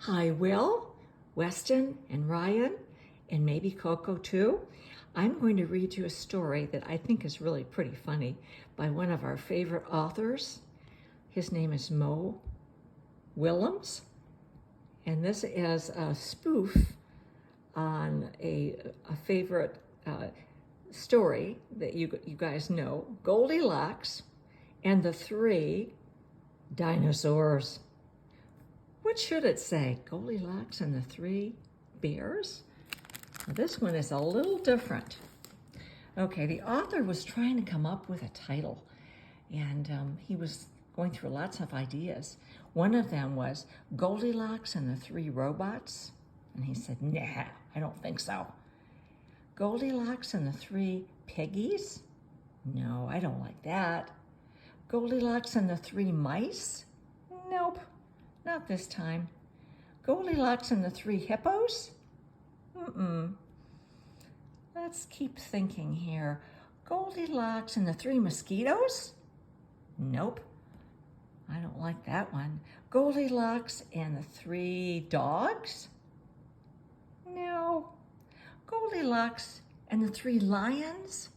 Hi, Will, Weston, and Ryan, and maybe Coco too. I'm going to read you a story that I think is really pretty funny by one of our favorite authors. His name is Mo Willems, and this is a spoof on a favorite story that you guys know, Goldilocks and the Three Dinosaurs. What should it say? Goldilocks and the Three Bears? Now, this one is a little different. Okay, the author was trying to come up with a title, and he was going through lots of ideas. One of them was Goldilocks and the Three Robots, and he said, nah, I don't think so. Goldilocks and the Three Piggies? No, I don't like that. Goldilocks and the Three Mice? Nope, not this time. Goldilocks and the Three Hippos? Let's keep thinking here. Goldilocks and the Three Mosquitoes? Nope, I don't like that one. Goldilocks and the Three Dogs? No. Goldilocks and the Three Lions?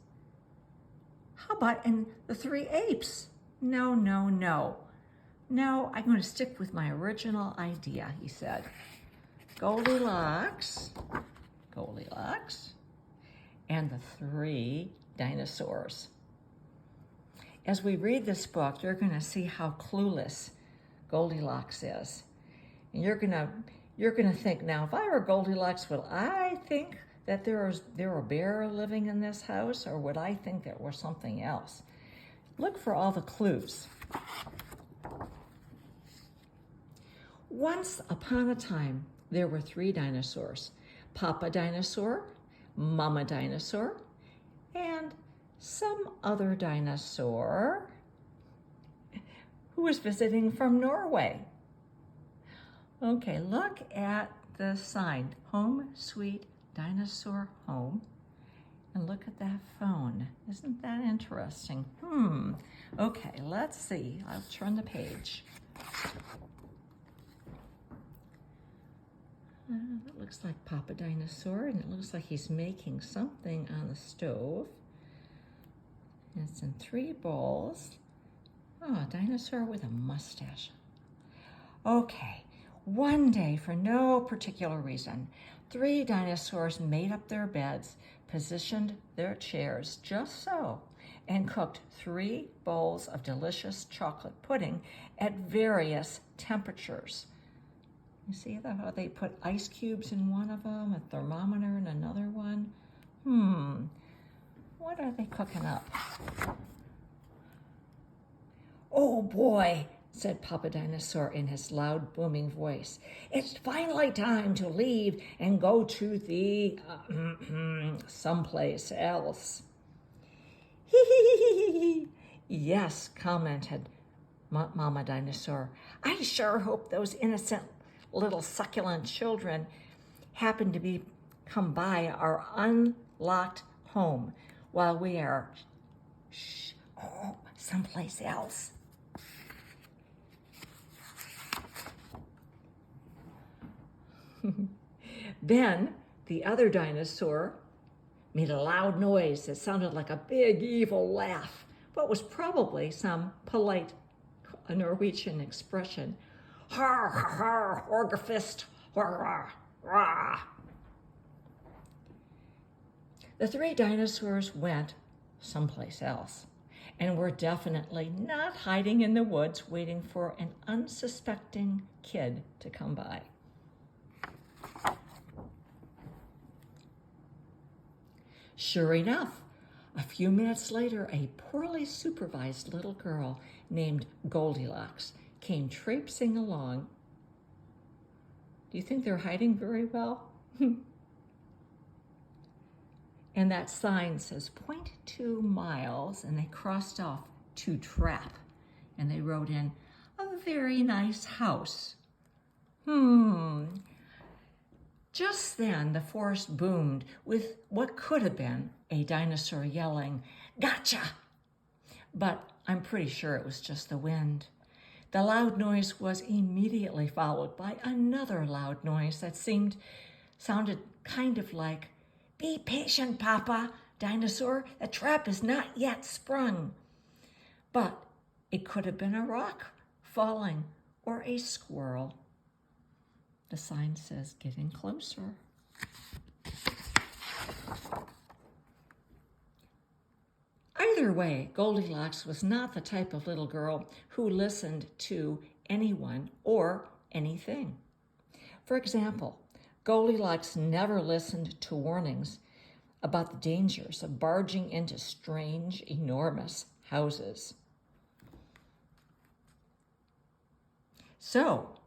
How about and the Three Apes? No, no, no. No, I'm going to stick with my original idea, he said. Goldilocks, and the Three Dinosaurs. As we read this book, you're going to see how clueless Goldilocks is. And you're going to think, now, if I were Goldilocks, would I think that there were a bear living in this house, or would I think there was something else? Look for all the clues. Once upon a time, there were three dinosaurs: Papa Dinosaur, Mama Dinosaur, and some other dinosaur who was visiting from Norway. Okay, look at the sign, Home Sweet Dinosaur Home, and look at that phone. Isn't that interesting? Okay, let's see. I'll turn the page. It looks like Papa Dinosaur, and it looks like he's making something on the stove. And it's in three bowls. Oh, a dinosaur with a mustache. Okay, one day, for no particular reason, three dinosaurs made up their beds, positioned their chairs just so, and cooked 3 bowls of delicious chocolate pudding at various temperatures. You see how they put ice cubes in one of them, a thermometer in another one? What are they cooking up? Oh boy, said Papa Dinosaur in his loud, booming voice. It's finally time to leave and go to the someplace else. Yes, commented Mama Dinosaur. I sure hope those innocent little succulent children happen to come by our unlocked home while we are someplace else. Then the other dinosaur made a loud noise that sounded like a big evil laugh, but was probably some polite Norwegian expression. Har, har, har, Orgerfist, har, rah. The three dinosaurs went someplace else and were definitely not hiding in the woods waiting for an unsuspecting kid to come by. Sure enough, a few minutes later, a poorly supervised little girl named Goldilocks came traipsing along. Do you think they're hiding very well? And that sign says 0.2 miles, and they crossed off to trap, and they wrote in a very nice house. Just then, the forest boomed with what could have been a dinosaur yelling, "Gotcha!" But I'm pretty sure it was just the wind. The loud noise was immediately followed by another loud noise that sounded kind of like, "Be patient, Papa Dinosaur, the trap is not yet sprung." But it could have been a rock falling or a squirrel. The sign says, "Getting closer." Either way, Goldilocks was not the type of little girl who listened to anyone or anything. For example, Goldilocks never listened to warnings about the dangers of barging into strange, enormous houses. So,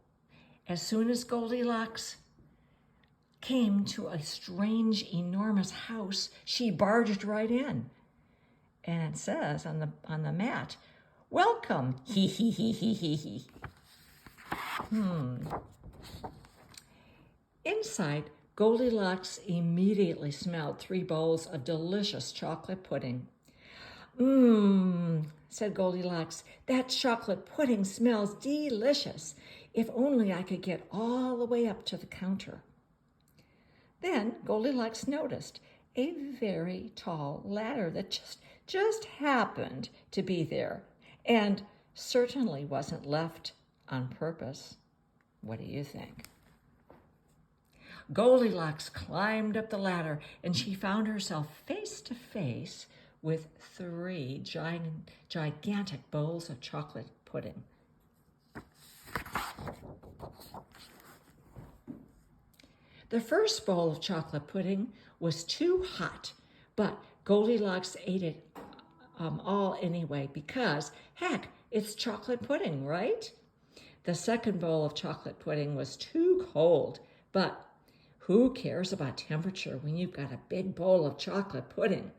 as soon as Goldilocks came to a strange, enormous house, she barged right in. And it says on the mat, "Welcome, hee hee hee hee hee hee." Inside, Goldilocks immediately smelled 3 bowls of delicious chocolate pudding. Said Goldilocks, "that chocolate pudding smells delicious. If only I could get all the way up to the counter." Then Goldilocks noticed a very tall ladder that just happened to be there, and certainly wasn't left on purpose. What do you think? Goldilocks climbed up the ladder, and she found herself face to face with 3 gigantic bowls of chocolate pudding. The first bowl of chocolate pudding was too hot, but Goldilocks ate it all anyway because, heck, it's chocolate pudding, right? The second bowl of chocolate pudding was too cold, but who cares about temperature when you've got a big bowl of chocolate pudding?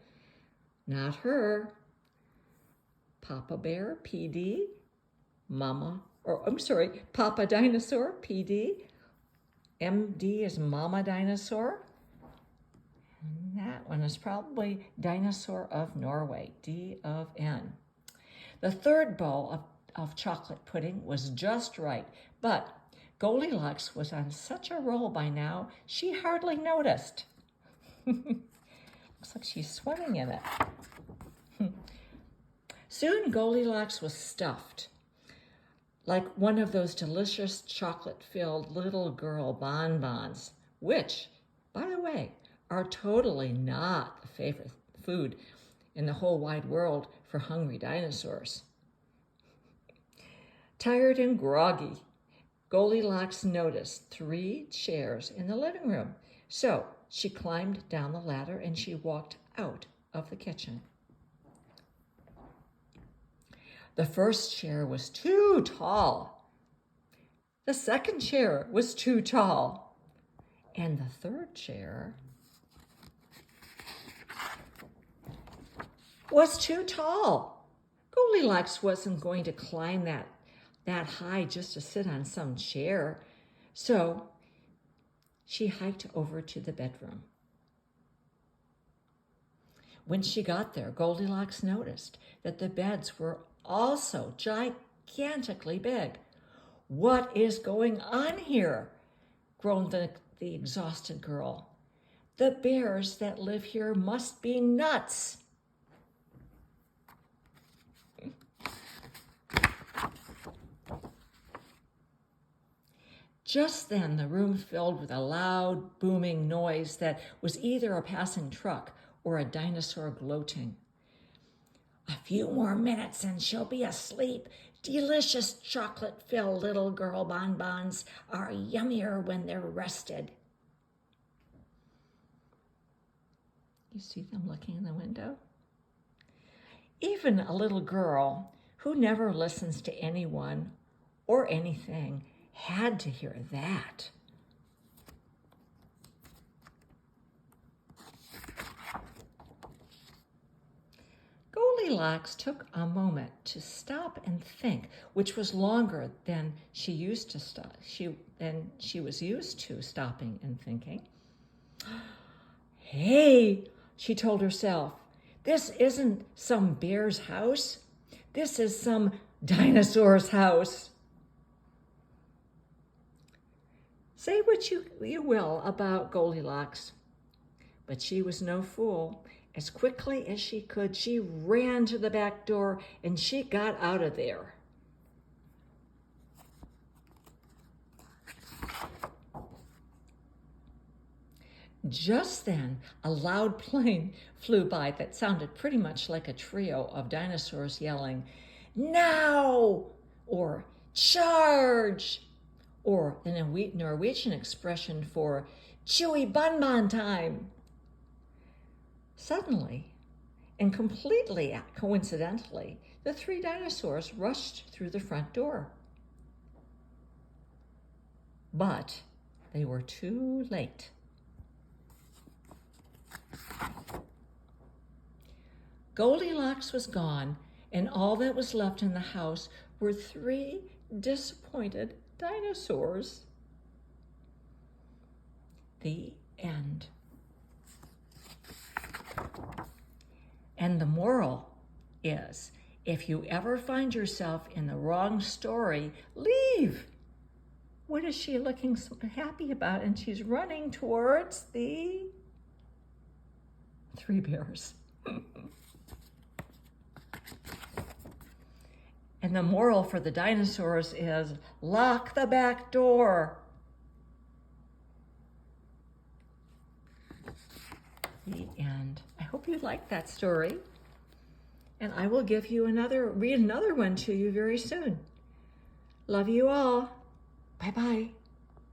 Not her. Papa Bear, PD, Papa Dinosaur, PD, MD is Mama Dinosaur. And that one is probably Dinosaur of Norway, D of N. The third bowl of chocolate pudding was just right, but Goldilocks was on such a roll by now, she hardly noticed. Looks like she's swimming in it. Soon Goldilocks was stuffed like one of those delicious chocolate-filled little girl bonbons, which, by the way, are totally not the favorite food in the whole wide world for hungry dinosaurs. Tired and groggy, Goldilocks noticed 3 chairs in the living room. So she climbed down the ladder and she walked out of the kitchen. The first chair was too tall. The second chair was too tall. And the third chair was too tall. Goldilocks wasn't going to climb that high just to sit on some chair. So she hiked over to the bedroom. When she got there, Goldilocks noticed that the beds were also gigantically big. "What is going on here?" groaned the exhausted girl. "The bears that live here must be nuts." Just then, the room filled with a loud, booming noise that was either a passing truck or a dinosaur gloating. "A few more minutes and she'll be asleep. Delicious chocolate-filled little girl bonbons are yummier when they're rested." You see them looking in the window? Even a little girl who never listens to anyone or anything had to hear that. Goldilocks took a moment to stop and think, which was longer than she used to stop. She was used to stopping and thinking. "Hey," she told herself, "this isn't some bear's house. This is some dinosaur's house." Say what you will about Goldilocks, but she was no fool. As quickly as she could, she ran to the back door and she got out of there. Just then, a loud plane flew by that sounded pretty much like a trio of dinosaurs yelling, "Now!" or "Charge!" or the Norwegian expression for "Chewy Bun time." Suddenly, and completely coincidentally, the three dinosaurs rushed through the front door. But they were too late. Goldilocks was gone, and all that was left in the house were three disappointed dinosaurs. The end. And the moral is, if you ever find yourself in the wrong story, leave. What is she looking so happy about? And she's running towards the three bears. And the moral for the dinosaurs is, lock the back door. The end. I hope you liked that story. And I will read another one to you very soon. Love you all. Bye-bye.